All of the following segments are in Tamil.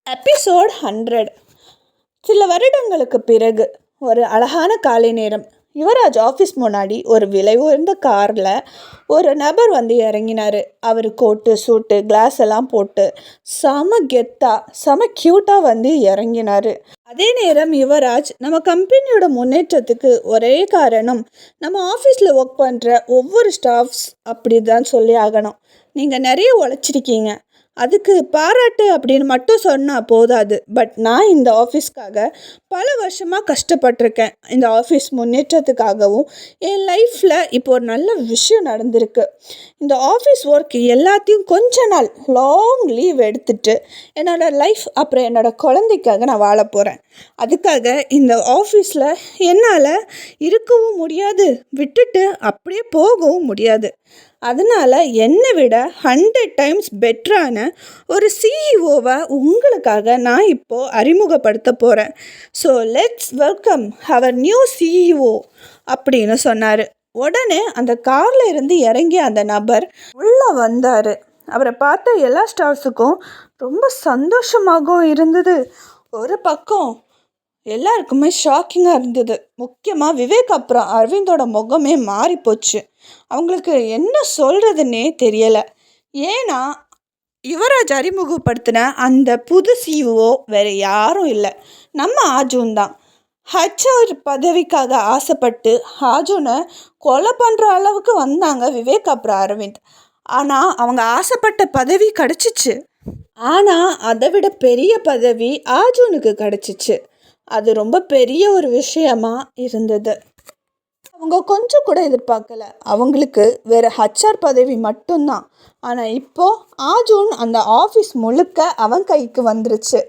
எபிசோட் 100. சில வருடங்களுக்கு பிறகு ஒரு அழகான காலை நேரம். யுவராஜ் ஆஃபீஸ் முன்னாடி ஒரு விலை உயர்ந்த காரில் ஒரு நபர் வந்து இறங்கினார். அவர் கோட்டு சூட்டு கிளாஸ் எல்லாம் போட்டு செம கெத்தாக செம க்யூட்டாக வந்து இறங்கினார். அதே நேரம் யுவராஜ் நம்ம கம்பெனியோட முன்னேற்றத்துக்கு ஒரே காரணம் நம்ம ஆஃபீஸில் ஒர்க் பண்ணுற ஒவ்வொரு ஸ்டாஃப்ஸ் அப்படி தான் சொல்லி ஆகணும். நீங்கள் நிறைய உழைச்சிருக்கீங்க, அதுக்கு பாராட்டு அப்படின்னு மட்டும் சொன்னால் போதாது. பட் நான் இந்த ஆஃபீஸ்க்காக பல வருஷமாக கஷ்டப்பட்டிருக்கேன். இந்த ஆஃபீஸ் முன்னேற்றத்துக்காகவும் என் லைஃப்பில் இப்போ ஒரு நல்ல விஷயம் நடந்திருக்கு. இந்த ஆஃபீஸ் ஒர்க் எல்லாத்தையும் கொஞ்ச நாள் லாங் லீவ் எடுத்துட்டு என்னோடய லைஃப் அப்புறம் என்னோடய குழந்தைக்காக நான் வாழ போகிறேன். அதுக்காக இந்த ஆஃபீஸில் என்னால் இருக்கவும் முடியாது, விட்டுட்டு அப்படியே போகவும் முடியாது. அதனால் என்னை விட 100 டைம்ஸ் பெட்டரான ஒரு சிஇஓவை உங்களுக்காக நான் இப்போது அறிமுகப்படுத்த போகிறேன். So let's welcome our new CEO அப்படின்னு சொன்னார். உடனே அந்த காரில் இருந்து இறங்கி அந்த நபர் உள்ளே வந்தார். அவரை பார்த்த எல்லா ஸ்டாஃப்ஸுக்கும் ரொம்ப சந்தோஷமாகவும் இருந்தது. ஒரு பக்கம் எல்லாருக்குமே ஷாக்கிங்காக இருந்தது. முக்கியமாக விவேக் அப்புறம் அரவிந்தோட முகமே மாறி போச்சு. அவங்களுக்கு என்ன சொல்கிறதுன்னே தெரியலை. ஏன்னா யுவராஜ் அறிமுகப்படுத்தின அந்த புது சிஇஓ வேறு யாரும் இல்லை, நம்ம ஆர்ஜுன் தான். ஹச்ஆர் பதவிக்காக ஆசைப்பட்டு ஆர்ஜுனை கொலை பண்ணுற அளவுக்கு வந்தாங்க விவேக் அப்புறம் அரவிந்த். ஆனால் அவங்க ஆசைப்பட்ட பதவி கிடச்சிச்சு. ஆனால் அதை விட பெரிய பதவி ஆர்ஜுனுக்கு கிடச்சிச்சு. அது ரொம்ப பெரிய ஒரு விஷயமா இருந்தது. அவங்க கொஞ்சம் கூட எதிர்பார்க்கல. அவங்களுக்கு வேறு ஹச்ஆர் பதவி மட்டும்தான். ஆனால் இப்போது ஆர்ஜுன் அந்த ஆஃபீஸ் முழுக்க அவன் கைக்கு வந்துருச்சு.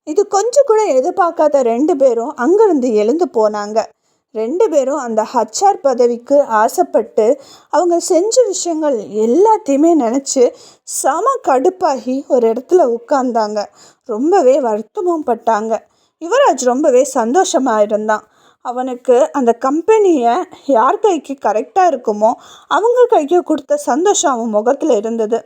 இது கொஞ்சம் கூட எதிர்பார்க்காத 2 பேரும் அங்கேருந்து எழுந்து போனாங்க. 2 பேரும் அந்த ஹச்ஆர் பதவிக்கு ஆசைப்பட்டு அவங்க செஞ்ச விஷயங்கள் எல்லாத்தையுமே நினச்சி செம கடுப்பாகி ஒரு இடத்துல உட்கார்ந்தாங்க. ரொம்பவே வருத்தமும் பட்டாங்க. யுவராஜ் ரொம்பவே சந்தோஷமாக இருந்தான். அவனுக்கு அந்த கம்பெனியை யார் கைக்கு கரெக்டாக இருக்குமோ அவங்க கைக்கு கொடுத்த சந்தோஷம் அவன் முகத்தில் இருந்தது.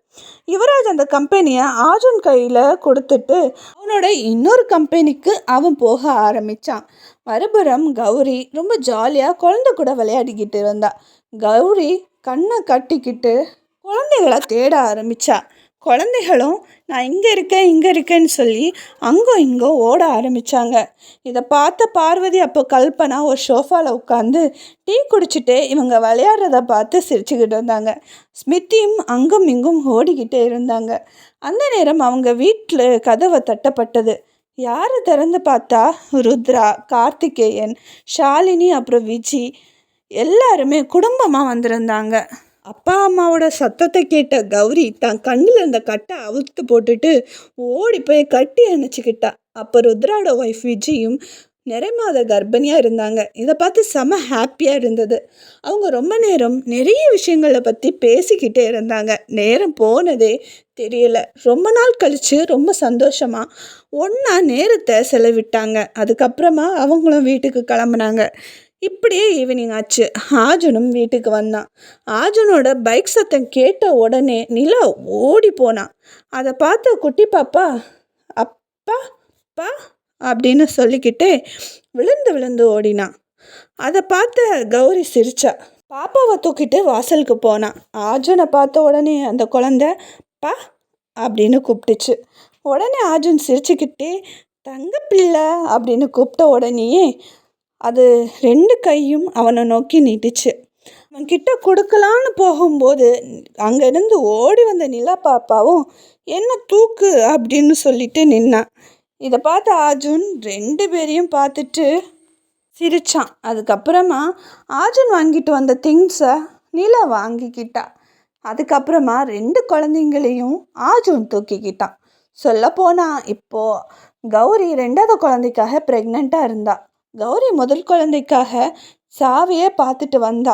யுவராஜ் அந்த கம்பெனியை ஆர்ஜுன் கையில் கொடுத்துட்டு அவனோட இன்னொரு கம்பெனிக்கு அவன் போக ஆரம்பித்தான். மறுபுறம் கௌரி ரொம்ப ஜாலியாக குழந்தை கூட விளையாடிக்கிட்டு இருந்தா. கௌரி கண்ணை கட்டிக்கிட்டு குழந்தைகளை தேட ஆரம்பித்தா. குழந்தைகளும் நான் இங்கே இருக்கேன்னு சொல்லி அங்கோ இங்கோ ஓட ஆரம்பித்தாங்க. இதை பார்த்த பார்வதி அப்போ கல்பனா ஒரு சோஃபாவில் உட்காந்து டீ குடிச்சிட்டு இவங்க விளையாடுறத பார்த்து சிரிச்சுக்கிட்டு இருந்தாங்க. ஸ்மித்தியும் அங்கும் இங்கும் ஓடிக்கிட்டே இருந்தாங்க. அந்த நேரம் அவங்க வீட்டில் கதவை தட்டப்பட்டது. யார் திறந்து பார்த்தா ருத்ரா, கார்த்திகேயன், ஷாலினி அப்புறம் விஜி எல்லாருமே குடும்பமாக வந்திருந்தாங்க. அப்பா அம்மாவோட சத்தத்தை கேட்ட கௌரி தான் கண்ணில் இருந்த கட்டை அவுத்து போட்டுட்டு ஓடி போய் கட்டி அணைச்சிக்கிட்டா. அப்போ ருத்ராவோட ஒய்ஃப் விஜயும் நிறைமாத கர்ப்பிணியாக இருந்தாங்க. இதை பார்த்து செம ஹாப்பியாக இருந்தது. அவங்க ரொம்ப நேரம் நிறைய விஷயங்களை பற்றி பேசிக்கிட்டே இருந்தாங்க. நேரம் போனதே தெரியல. ரொம்ப நாள் கழித்து ரொம்ப சந்தோஷமாக ஒன்றா நேரத்தை செலவிட்டாங்க. அதுக்கப்புறமா அவங்களும் வீட்டுக்கு கிளம்புனாங்க. இப்படியே ஈவினிங் ஆச்சு. ஆர்ஜுனும் வீட்டுக்கு வந்தான். ஆர்ஜுனோட பைக் சத்தம் கேட்ட உடனே நிலா ஓடி போனான். அதை பார்த்த குட்டி பாப்பா அப்பா அப்பா அப்படின்னு சொல்லிக்கிட்டே விழுந்து விழுந்து ஓடினான். அதை பார்த்த கௌரி சிரிச்சா. பாப்பாவை தூக்கிட்டு வாசலுக்கு போனான். ஆர்ஜுனை பார்த்த உடனே அந்த குழந்தை பா அப்படின்னு கூப்பிட்டுச்சு. உடனே ஆர்ஜுன் சிரிச்சுக்கிட்டே தங்கப்பிள்ளை அப்படின்னு கூப்பிட்ட உடனேயே அது 2 கையும் அவனை நோக்கி நீட்டுச்சு. அவன் கிட்ட கொடுக்கலான்னு போகும்போது அங்கேருந்து ஓடி வந்த நிலா பாப்பாவும் என்ன தூக்கு அப்படின்னு சொல்லிட்டு நின்னான். இதை பார்த்த ஆர்ஜுன் 2 பேரையும் பார்த்துட்டு சிரிச்சான். அதுக்கப்புறமா ஆர்ஜுன் வாங்கிட்டு வந்த திங்ஸை நிலா வாங்கிக்கிட்டா. அதுக்கப்புறமா 2 குழந்தைங்களையும் ஆர்ஜுன் தூக்கிக்கிட்டான். சொல்லப்போனால் இப்போது கௌரி 2வது குழந்தைக்காக ப்ரெக்னெண்ட்டாக இருந்தா. கௌரி முதல் குழந்தைக்காக சாவியே பார்த்துட்டு வந்தா.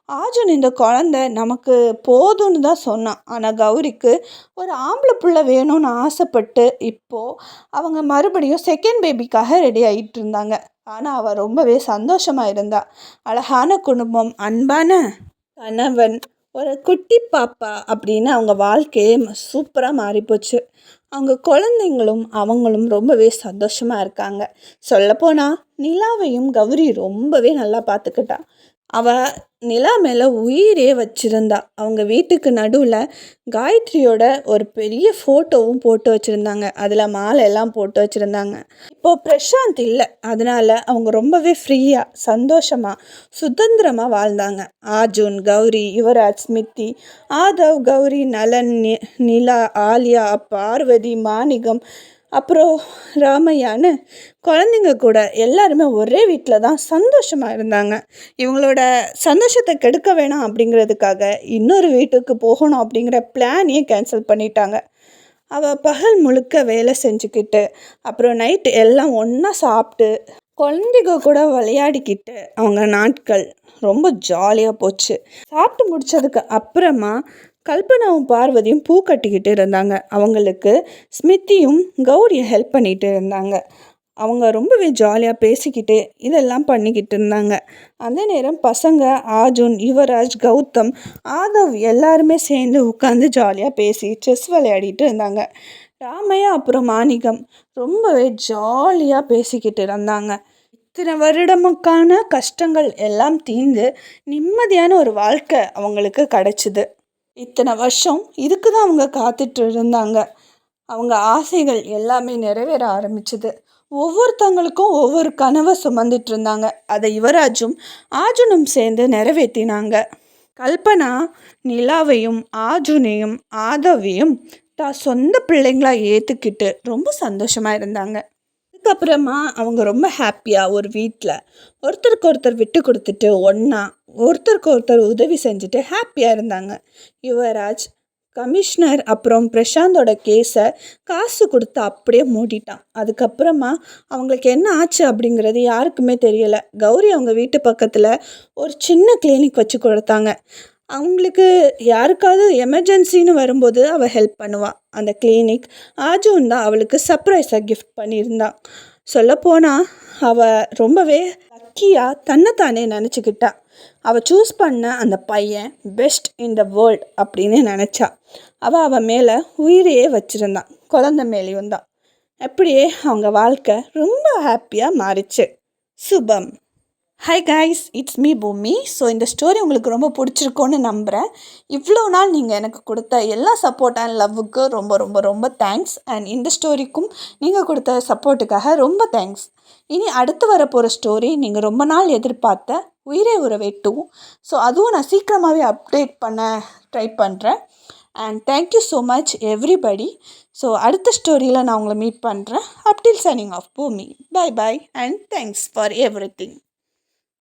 ஆர்ஜுன் இந்த குழந்தை நமக்கு போதும்னு தான் சொன்னான். ஆனால் கௌரிக்கு ஒரு ஆம்பளை பிள்ளை வேணும்னு ஆசைப்பட்டு இப்போது அவங்க மறுபடியும் செகண்ட் பேபிக்காக ரெடி ஆகிட்டு இருந்தாங்க. ஆனால் அவள் ரொம்பவே சந்தோஷமாக இருந்தா. அழகான குடும்பம், அன்பான கணவன், ஒரு குட்டி பாப்பா அப்படின்னு அவங்க வாழ்க்கையே சூப்பராக மாறிப்போச்சு. அவங்க குழந்தைங்களும் அவங்களும் ரொம்பவே சந்தோஷமாக இருக்காங்க. சொல்லப்போனால் நிலாவையும் கௌரி ரொம்பவே நல்லா பார்த்துக்கிட்டா. அவள் நிலா மேலே உயிரே வச்சிருந்தா. அவங்க வீட்டுக்கு நடுவில் காயத்ரியோட ஒரு பெரிய ஃபோட்டோவும் போட்டு வச்சுருந்தாங்க. அதில் மாலை எல்லாம் போட்டு வச்சுருந்தாங்க. இப்போது பிரசாந்த் இல்லை, அதனால் அவங்க ரொம்பவே ஃப்ரீயாக சந்தோஷமாக சுதந்திரமாக வாழ்ந்தாங்க. ஆர்ஜுன், கௌரி, யுவராஜ், ஸ்மித்தி, ஆதவ், கௌரி, நலன், நிலா, ஆலியா, பார்வதி, மாணிகம், அப்புறம் ராமையான்னு குழந்தைங்க கூட எல்லாருமே ஒரே வீட்டில் தான் சந்தோஷமாக இருந்தாங்க. இவங்களோட சந்தோஷத்தை கெடுக்க வேணாம் அப்படிங்கிறதுக்காக இன்னொரு வீட்டுக்கு போகணும் அப்படிங்கிற பிளானையே கேன்சல் பண்ணிட்டாங்க. அவள் பகல் முழுக்க வேலை செஞ்சுக்கிட்டு அப்புறம் நைட்டு எல்லாம் ஒன்றா சாப்பிட்டு குழந்தைங்க கூட விளையாடிக்கிட்டு அவங்க நாட்கள் ரொம்ப ஜாலியாக போச்சு. சாப்பிட்டு முடித்ததுக்கு அப்புறமா கல்பனாவும் பார்வதியும் பூ கட்டிக்கிட்டு இருந்தாங்க. அவங்களுக்கு ஸ்மித்தியும் கௌரியை ஹெல்ப் பண்ணிகிட்டு இருந்தாங்க. அவங்க ரொம்பவே ஜாலியாக பேசிக்கிட்டு இதெல்லாம் பண்ணிக்கிட்டு இருந்தாங்க. அந்த நேரம் பசங்க ஆர்ஜுன், யுவராஜ், கௌதம், ஆதவ் எல்லாருமே சேர்ந்து உட்காந்து ஜாலியாக பேசி செஸ் விளையாடிட்டு இருந்தாங்க. ராமையா அப்புறம் மாணிகம் ரொம்பவே ஜாலியாக பேசிக்கிட்டு இருந்தாங்க. இத்தனை வருடமுக்கான கஷ்டங்கள் எல்லாம் தீர்ந்து நிம்மதியான ஒரு வாழ்க்கை அவங்களுக்கு கிடச்சிது. இத்தனை வருஷம் இதுக்கு தான் அவங்க காத்துட்டு இருந்தாங்க. அவங்க ஆசைகள் எல்லாமே நிறைவேற ஆரம்பிச்சுது. ஒவ்வொருத்தவங்களுக்கும் ஒவ்வொரு கனவை சுமந்துட்டு இருந்தாங்க. அதை யுவராஜும் ஆர்ஜுனும் சேர்ந்து நிறைவேற்றினாங்க. கல்பனா நிலாவையும் ஆர்ஜுனையும் ஆதவையும் தான் சொந்த பிள்ளைங்களாக ஏற்றுக்கிட்டு ரொம்ப சந்தோஷமாக இருந்தாங்க. அதுக்கப்புறமா அவங்க ரொம்ப ஹாப்பியாக ஒரு வீட்டில் ஒருத்தருக்கு ஒருத்தர் விட்டு கொடுத்துட்டு ஒன்றா ஒருத்தருக்கு ஒருத்தர் உதவி செஞ்சுட்டு ஹாப்பியாக இருந்தாங்க. யுவராஜ் கமிஷனர் அப்புறம் பிரசாந்தோட கேஸை காசு கொடுத்து அப்படியே மூடிட்டான். அதுக்கப்புறமா அவங்களுக்கு என்ன ஆச்சு அப்படிங்கிறது யாருக்குமே தெரியலை. கௌரி அவங்க வீட்டு பக்கத்தில் ஒரு சின்ன கிளினிக் வச்சு கொடுத்தாங்க. அவங்களுக்கு யாருக்காவது எமர்ஜென்சின்னு வரும்போது அவள் ஹெல்ப் பண்ணுவாள். அந்த கிளினிக் ஆர்ஜுன் தான் அவளுக்கு சர்ப்ரைஸாக கிஃப்ட் பண்ணியிருந்தான். சொல்லப்போனால் அவள் ரொம்பவே லக்கியாக தன்னைத்தானே நினச்சிக்கிட்டா. அவள் சூஸ் பண்ண அந்த பையன் பெஸ்ட் இன் த வேர்ல்ட் அப்படின்னு நினச்சா. அவள் மேலே உயிரையே வச்சுருந்தான், குழந்தை மேலேயும் தான். அப்படியே அவங்க வாழ்க்கை ரொம்ப ஹாப்பியாக மாறிச்சு. சுபம். ஹாய் கைஸ், இட்ஸ் மீ பூமி. ஸோ இந்த ஸ்டோரி உங்களுக்கு ரொம்ப பிடிச்சிருக்கோன்னு நம்புகிறேன். இவ்வளோ நாள் நீங்கள் எனக்கு கொடுத்த எல்லா சப்போர்ட் அண்ட் லவ்வுக்கு ரொம்ப ரொம்ப ரொம்ப தேங்க்ஸ். அண்ட் இந்த ஸ்டோரிக்கும் நீங்கள் கொடுத்த சப்போர்ட்டுக்காக ரொம்ப தேங்க்ஸ். இனி அடுத்து வரப்போகிற ஸ்டோரி நீங்கள் ரொம்ப நாள் எதிர்பார்த்த உயிரே உறவே 2. ஸோ அதுவும் நான் சீக்கிரமாகவே அப்டேட் பண்ண ட்ரை பண்ணுறேன். And thank you so much everybody. So அடுத்த ஸ்டோரியில் நான் உங்களை மீட் பண்ணுறேன். அப்டில் சைனிங் ஆஃப் பூமி. Bye bye and thanks for every thing.